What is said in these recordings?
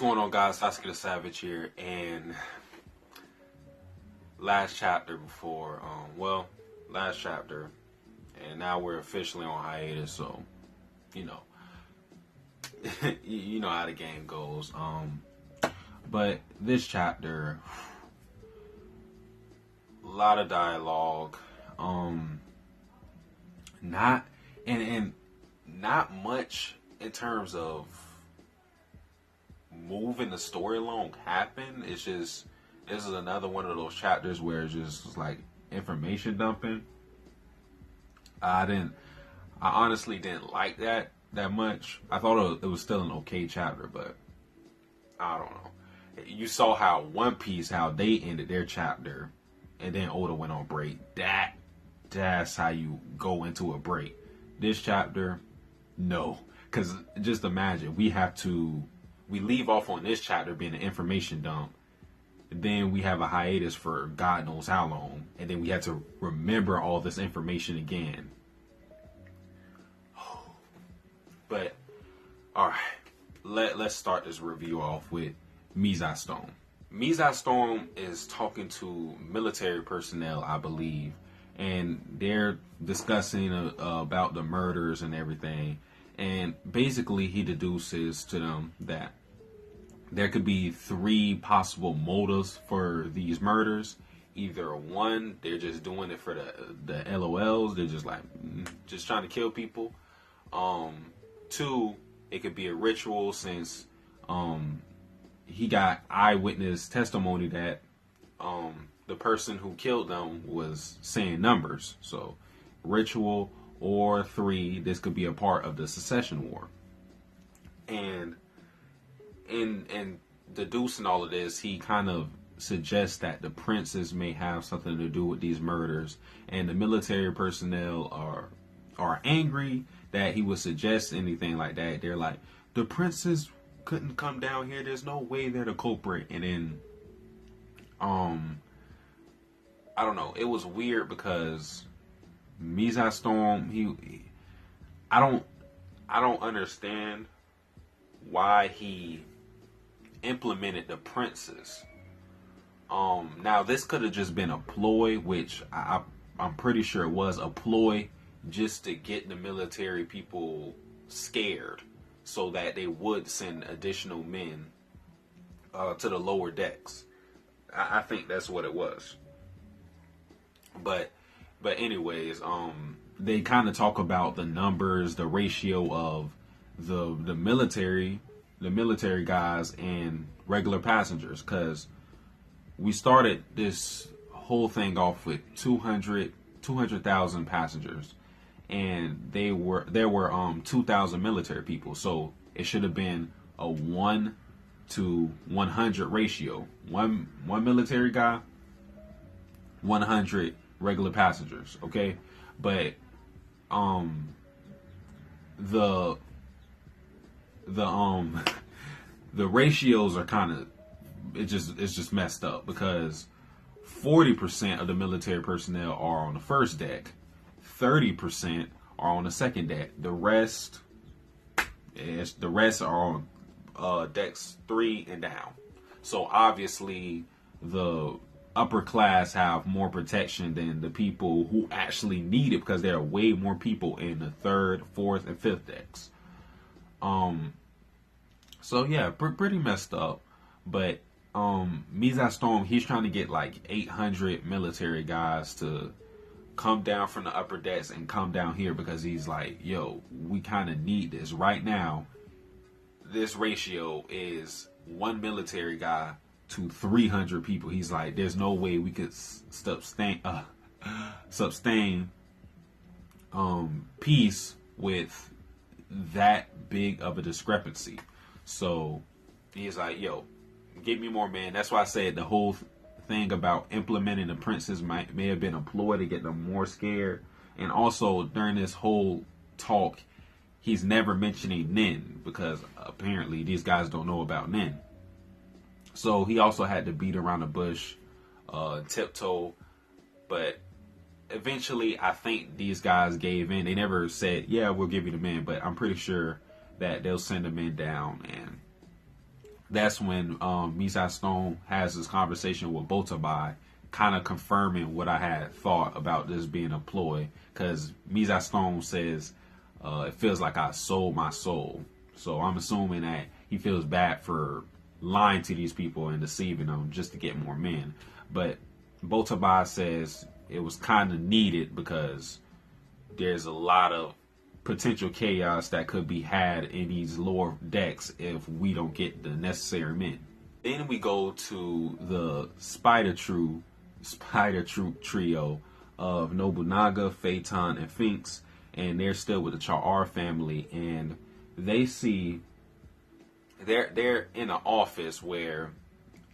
going on, guys? Satsuki the Savage here, and last chapter before, last chapter, and now we're officially on hiatus, so, you know, you know how the game goes. But this chapter, a lot of dialogue, not much in terms of moving the story along happen. It's just, this is another one of those chapters where it's just like information dumping. I honestly didn't like that much. I thought it was still an okay chapter, but I don't know. You saw how One Piece, how they ended their chapter, and then Oda went on break. That's how you go into a break. This chapter, no. Because just imagine, we leave off on this chapter being an information dump. Then we have a hiatus for God knows how long. And then we had to remember all this information again. But, alright. Let's start this review off with Mizai Storm. Mizai Storm is talking to military personnel, I believe. And they're discussing about the murders and everything. And basically he deduces to them that there could be three possible motives for these murders. Either one, they're just doing it for the LOLs. They're just like, just trying to kill people. Two, it could be a ritual, since he got eyewitness testimony that the person who killed them was saying numbers. So ritual, or three, this could be a part of the Secession War. And in deducing all of this, he kind of suggests that the princes may have something to do with these murders, and the military personnel are angry that he would suggest anything like that. They're like, the princes couldn't come down here. There's no way they're the culprit. And then, I don't know. It was weird because Mizai Storm, I don't understand why he implemented the princes. Now this could have just been a ploy, which I'm pretty sure it was a ploy, just to get the military people scared, so that they would send additional men to the lower decks. I think that's what it was. But anyways, they kind of talk about the numbers, the ratio of the military guys and regular passengers, because we started this whole thing off with 200,000 passengers, and there were 2,000 military people. So it should have been a 1 to 100 ratio. One military guy, 100 regular passengers. Okay, but the ratios are kind of, it's just messed up, because 40% of the military personnel are on the first deck, 30% are on the second deck. The rest are on decks 3 and down. So obviously the upper class have more protection than the people who actually need it, because there are way more people in the 3rd, 4th, and 5th decks. So yeah, pretty messed up. But Mizai Storm, he's trying to get like 800 military guys to come down from the upper decks and come down here, because he's like, yo, we kind of need this right now. This ratio is 1 military guy to 300 people. He's like, there's no way we could sustain peace with that big of a discrepancy. So he's like, yo, give me more men. That's why I said the whole thing about implementing the princes may have been a ploy to get them more scared. And also during this whole talk, he's never mentioning Nin, because apparently these guys don't know about Nin. So he also had to beat around the bush, tiptoe. But eventually, I think these guys gave in. They never said, yeah, we'll give you the men, but I'm pretty sure that they'll send the men down and That's when Misa Stone has this conversation with Botabai, kind of confirming what I had thought about this being a ploy. Because Misa Stone says it feels like I sold my soul. So I'm assuming that he feels bad for lying to these people and deceiving them just to get more men. But Botabai says it was kind of needed because there's a lot of potential chaos that could be had in these lower decks if we don't get the necessary men. Then we go to the Spider Troop trio of Nobunaga, Phaeton, and Finks, and they're still with the Cha'ar family, and they see they're in an office where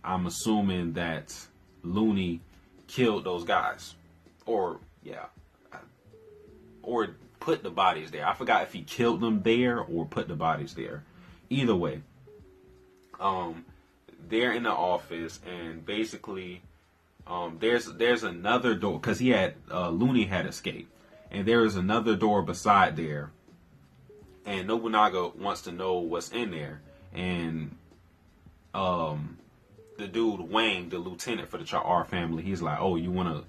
I'm assuming that Looney killed those guys, or put the bodies there. I forgot if he killed them there or put the bodies there. Either way, they're in the office, and basically, there's another door because he had Looney had escaped, and there is another door beside there, and Nobunaga wants to know what's in there, and the dude Wang, the lieutenant for the Cha'ar family, he's like, "Oh, you wanna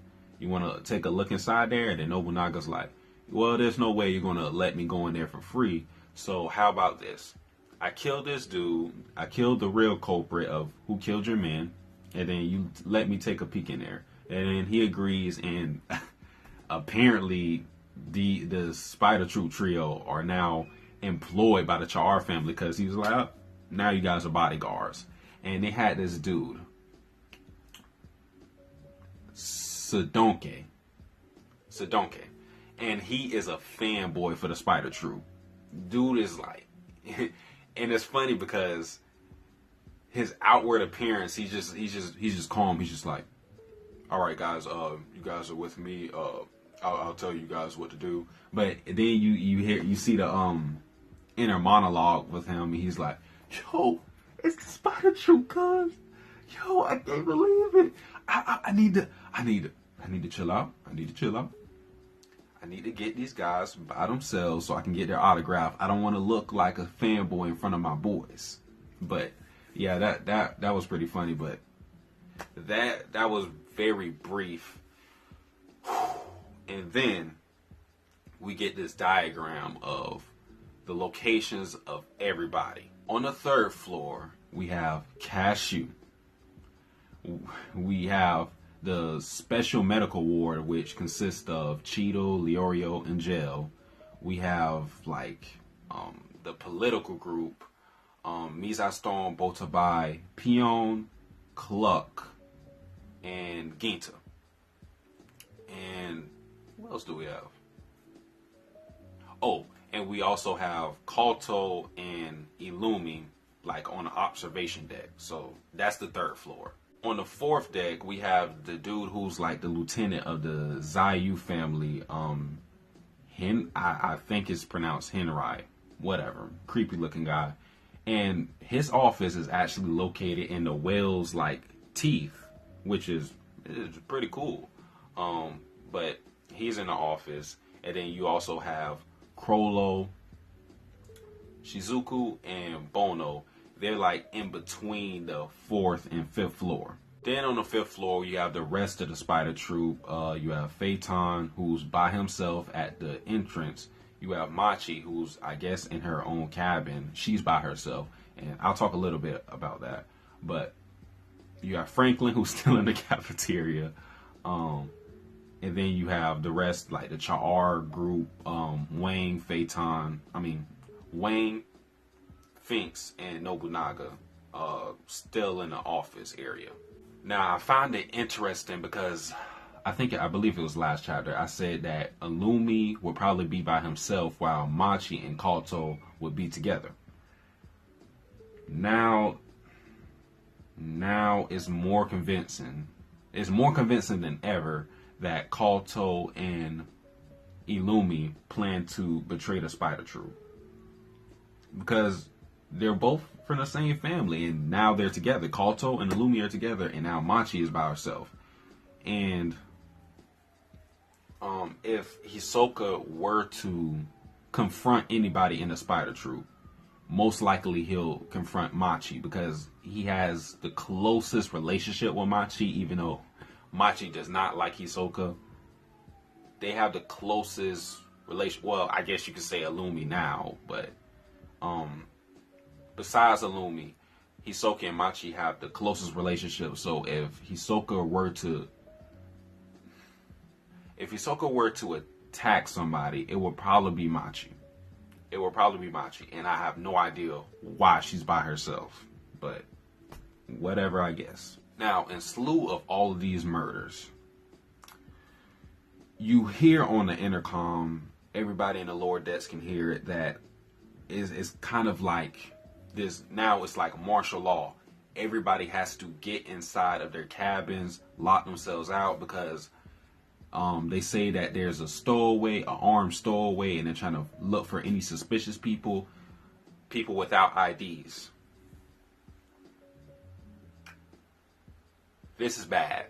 take a look inside there?" And then Nobunaga's like, "Well, there's no way you're gonna let me go in there for free. So how about this? I killed this dude. I killed the real culprit of who killed your men, and then you let me take a peek in there." And then he agrees, and apparently the Spider Troop trio are now employed by the Cha'ar family because he was like, "Oh, now you guys are bodyguards." And they had this dude, Sadonke, and he is a fanboy for the Spider Troop. Dude is like, and it's funny because his outward appearance, he's just calm. He's just like, "All right, guys, you guys are with me. I'll tell you guys what to do." But then you see the inner monologue with him. And he's like, "Yo, it's the Spider Troop, cuz. Yo, I can't believe it. I need to chill out. I need to chill out. I need to get these guys by themselves so I can get their autograph. I don't want to look like a fanboy in front of my boys." But yeah, that was pretty funny. But that was very brief. And then we get this diagram of the locations of everybody. On the third floor, we have Cashew. We have the special medical ward, which consists of Cheeto, Leorio, and Gel. We have the political group, Mizastone, Botabai, Pion, Cluck, and Ginta. And what else do we have? Oh, and we also have Kalto and Illumi on the observation deck. So that's the third floor. On the fourth deck, we have the dude who's the lieutenant of the Zayu family. I think it's pronounced Henrai. Whatever. Creepy looking guy. And his office is actually located in the whale's teeth, which is pretty cool. But he's in the office. And then you also have Krollo, Shizuku, and Bono. They're in between the fourth and fifth floor. Then on the fifth floor, you have the rest of the Spider Troop. You have Phaeton, who's by himself at the entrance. You have Machi, who's, I guess, in her own cabin. She's by herself. And I'll talk a little bit about that. But you have Franklin, who's still in the cafeteria. And then you have the rest, the Cha'ar group, Wang, Finks, and Nobunaga, still in the office area. Now, I find it interesting because I believe it was last chapter, I said that Illumi would probably be by himself while Machi and Kalto would be together. Now it's more convincing. It's more convincing than ever that Kalto and Illumi plan to betray the Spider Troop. Because they're both from the same family, and now they're together. Kalto and Illumi are together, and now Machi is by herself. And if Hisoka were to confront anybody in the Spider Troop, most likely he'll confront Machi because he has the closest relationship with Machi, even though Machi does not like Hisoka. They have the closest relation. Well, I guess you could say Illumi now, but besides Illumi, Hisoka and Machi have the closest relationship. So if Hisoka were to attack somebody, it would probably be Machi. And I have no idea why she's by herself, but whatever, I guess. Now, in slew of all of these murders, you hear on the intercom, everybody in the lower decks can hear it, that is kind of like this. Now it's like martial law. Everybody has to get inside of their cabins, lock themselves out, because they say that there's a stowaway, an armed stowaway, and they're trying to look for any suspicious people without IDs. This is bad.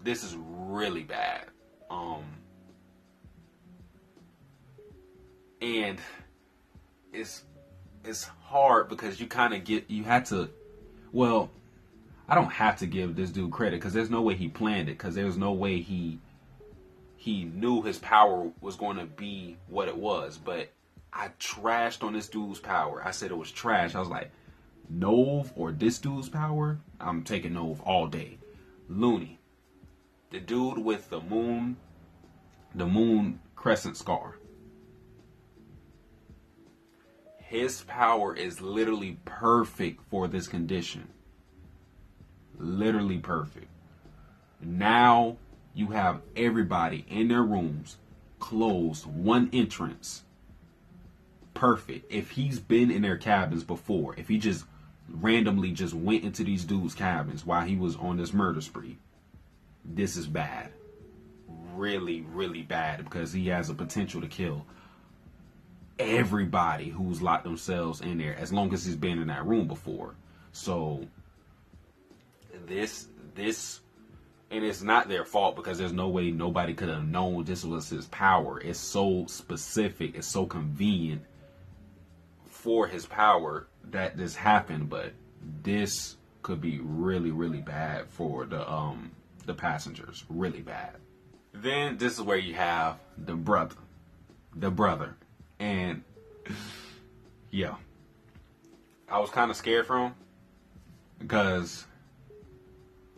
This is really bad. And it's hard because you kind of well, I don't have to give this dude credit because there's no way he planned it, because there's no way he knew his power was going to be what it was. But I trashed on this dude's power. I said it was trash. I was like, Nove or this dude's power? I'm taking Nove all day. Looney, the dude with the moon crescent scar. His power is literally perfect for this condition. Literally perfect. Now you have everybody in their rooms, closed, one entrance. Perfect. If he's been in their cabins before, if he just randomly just went into these dudes' cabins while he was on this murder spree, this is bad. Really, really bad, because he has a potential to kill everybody who's locked themselves in there as long as he's been in that room before. So this and it's not their fault, because there's no way nobody could have known this was his power. It's so specific, it's so convenient for his power that this happened. But this could be really, really bad for the passengers. Really bad. Then this is where you have the brother. And yeah, I was kind of scared for him, because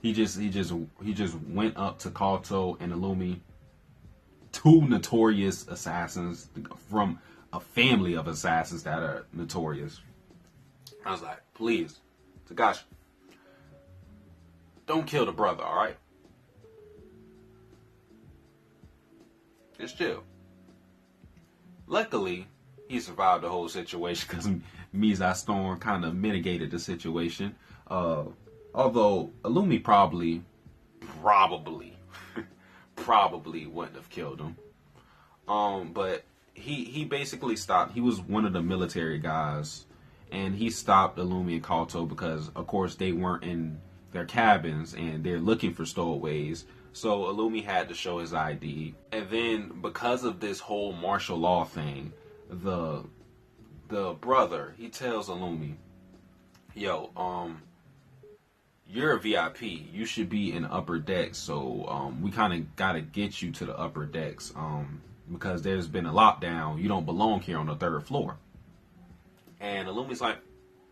he just went up to Kato and Illumi, two notorious assassins from a family of assassins that are notorious. I was like, please, Takashi, don't kill the brother, all right? Just chill. Luckily, he survived the whole situation because Mizai Storm kind of mitigated the situation. Although Illumi probably wouldn't have killed him. But he basically stopped. He was one of the military guys, and he stopped Illumi and Kato because, of course, they weren't in their cabins and they're looking for stowaways. So Illumi had to show his ID. And then because of this whole martial law thing, the brother, he tells Illumi, yo, you're a VIP. You should be in the upper decks. So we kind of got to get you to the upper decks because there's been a lockdown. You don't belong here on the third floor. And Illumi's like,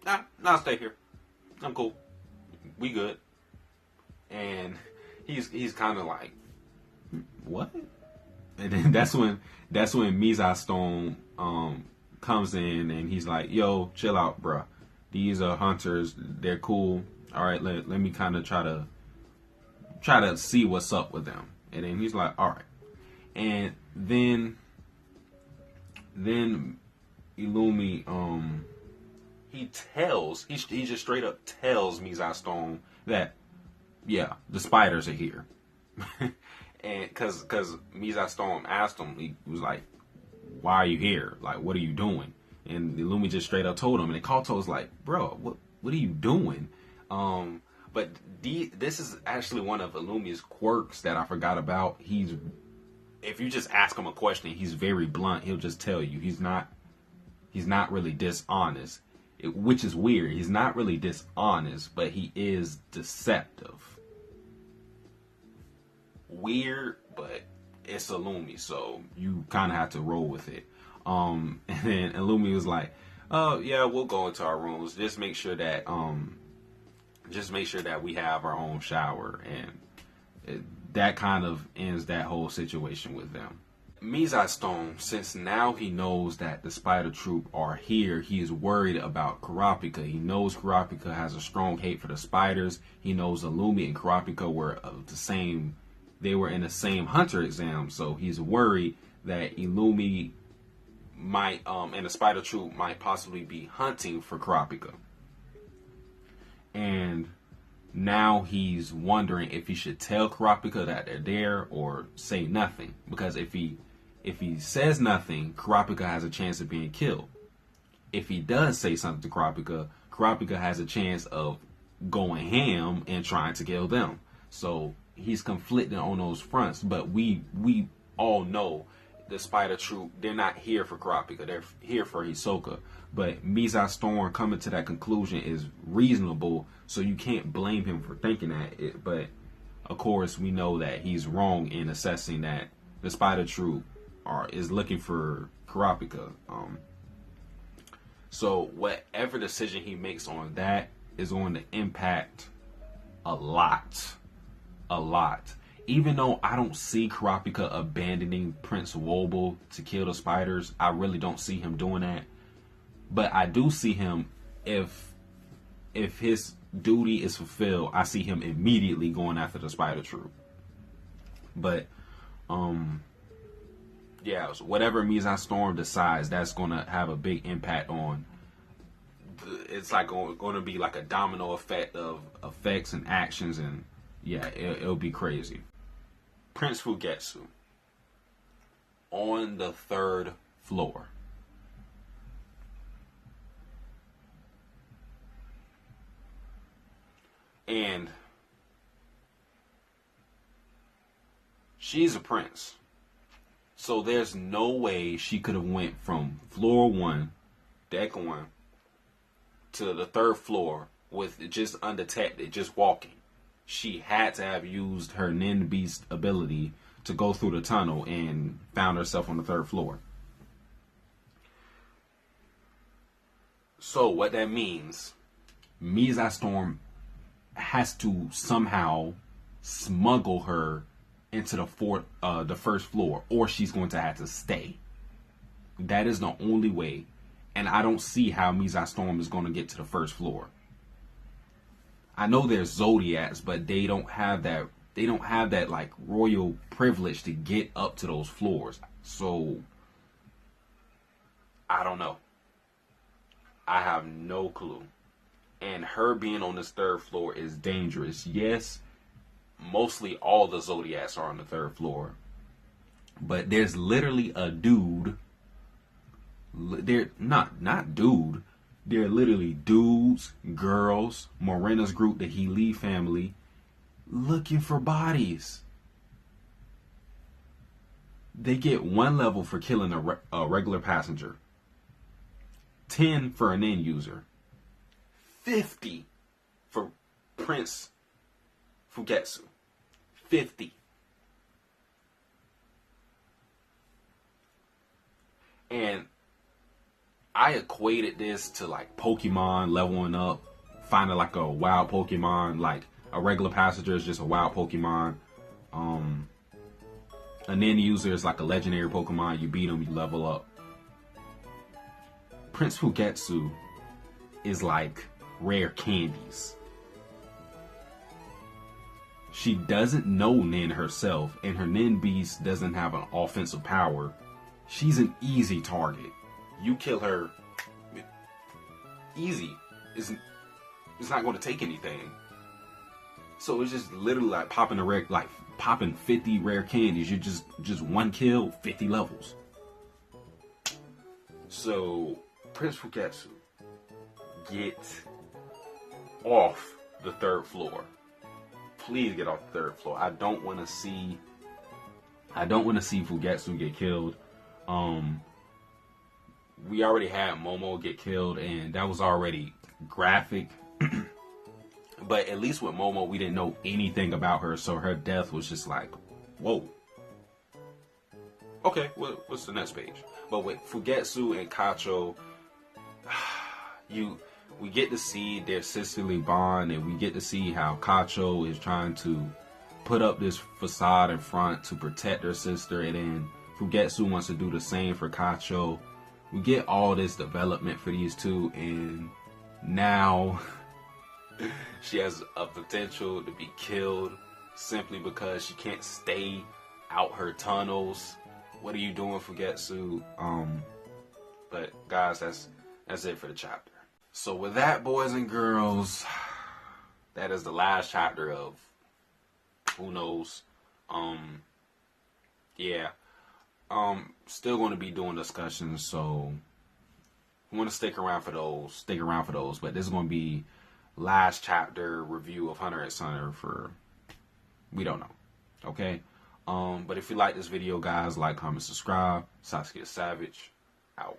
nah, stay here. I'm cool. We good. And he's kind of like, what? And then that's when Mizai Stone comes in, and he's like, yo, chill out, bruh. These are hunters. They're cool. All right, let me kind of try to see what's up with them. And then he's like, all right. And then Illumi, he just straight up tells Mizai Stone that, yeah, the spiders are here. And because Mizai Stone asked him, he was like, why are you here? Like, what are you doing? And Illumi just straight up told him. And then Kato was like, bro, what are you doing? But this is actually one of Illumi's quirks that I forgot about. If you just ask him a question, he's very blunt. He'll just tell you. He's He's not really dishonest, which is weird. He's not really dishonest, but he is deceptive. Weird, but it's Illumi, so you kind of have to roll with it. And then Illumi was like, "Oh yeah, we'll go into our rooms. Just make sure that we have our own shower." And that kind of ends that whole situation with them. Mizai Storm, since now he knows that the Spider Troop are here, he is worried about Kurapika. He knows Kurapika has a strong hate for the spiders. He knows Illumi and Kurapika were they were in the same hunter exam, so he's worried that Illumi might and the Spider Troop might possibly be hunting for Kurapika. And now he's wondering if he should tell Kurapika that they're there or say nothing, because if he says nothing, Kurapika has a chance of being killed. If he does say something to Kurapika, Kurapika has a chance of going ham and trying to kill them. So he's conflicted on those fronts, but we all know the Spider Troop, they're not here for Kurapika, they're here for Hisoka. But Mizai Storm coming to that conclusion is reasonable, so you can't blame him for thinking that. But of course, we know that he's wrong in assessing that the Spider Troop is looking for Kurapika. So whatever decision he makes on that is going to impact a lot. Even though I don't see Kurapika abandoning Prince Wobble to kill the spiders, I really don't see him doing that. But I do see him, if his duty is fulfilled, I see him immediately going after the Spider Troop. But yeah, so whatever Mizai Storm decides, that's going to have a big impact on. It's like going to be like a domino effect of effects and actions, and yeah, it'll be crazy. Prince Fugetsu on the 3rd floor. And she's a prince. So there's no way she could have went from floor 1, deck 1, to the 3rd floor with just undetected, just walking. She had to have used her Nin Beast ability to go through the tunnel and found herself on the 3rd floor. So what that means, Mizai Storm has to somehow smuggle her into the 1st floor, or she's going to have to stay. That is the only way, and I don't see how Mizai Storm is going to get to the 1st floor. I know there's Zodiacs, but they don't have that. They don't have that like royal privilege to get up to those floors. So I don't know. I have no clue. And her being on this 3rd floor is dangerous. Yes, mostly all the Zodiacs are on the 3rd floor, but there's literally a dude. They're not dude. They're literally dudes, girls, Morena's group, the Healy family, looking for bodies. They get 1 level for killing a regular passenger, 10 for an end user, 50 for Prince Fugetsu. 50. And I equated this to like Pokemon leveling up, finding like a wild Pokemon. Like a regular passenger is just a wild Pokemon. An end user is like a legendary Pokemon. You beat them, you level up. Prince Fugetsu is like rare candies. She doesn't know Nin herself, and her Nin Beast doesn't have an offensive power. She's an easy target. You kill her, easy. It's not going to take anything. So it's just literally like popping 50 rare candies. You just 1 kill, 50 levels. So Prince Fugetsu, get off the 3rd floor. Please get off the 3rd floor. I don't want to see Fugetsu get killed. we already had Momo get killed, and that was already graphic. But at least with Momo, we didn't know anything about her, so her death was just like, whoa. Okay, what's the next page? But with Fugetsu and Kacho, we get to see their sisterly bond, and we get to see how Kacho is trying to put up this facade in front to protect her sister, and then Fugetsu wants to do the same for Kacho. We get all this development for these two, and now she has a potential to be killed simply because she can't stay out her tunnels. What are you doing, Fugetsu? But guys, that's it for the chapter. So with that, boys and girls, that is the last chapter of who knows. Yeah. Still going to be doing discussions, so you want to stick around for those. But this is going to be last chapter review of Hunter x Hunter for, we don't know. Okay? But if you like this video, guys, like, comment, subscribe. Satsuki the Savage, out.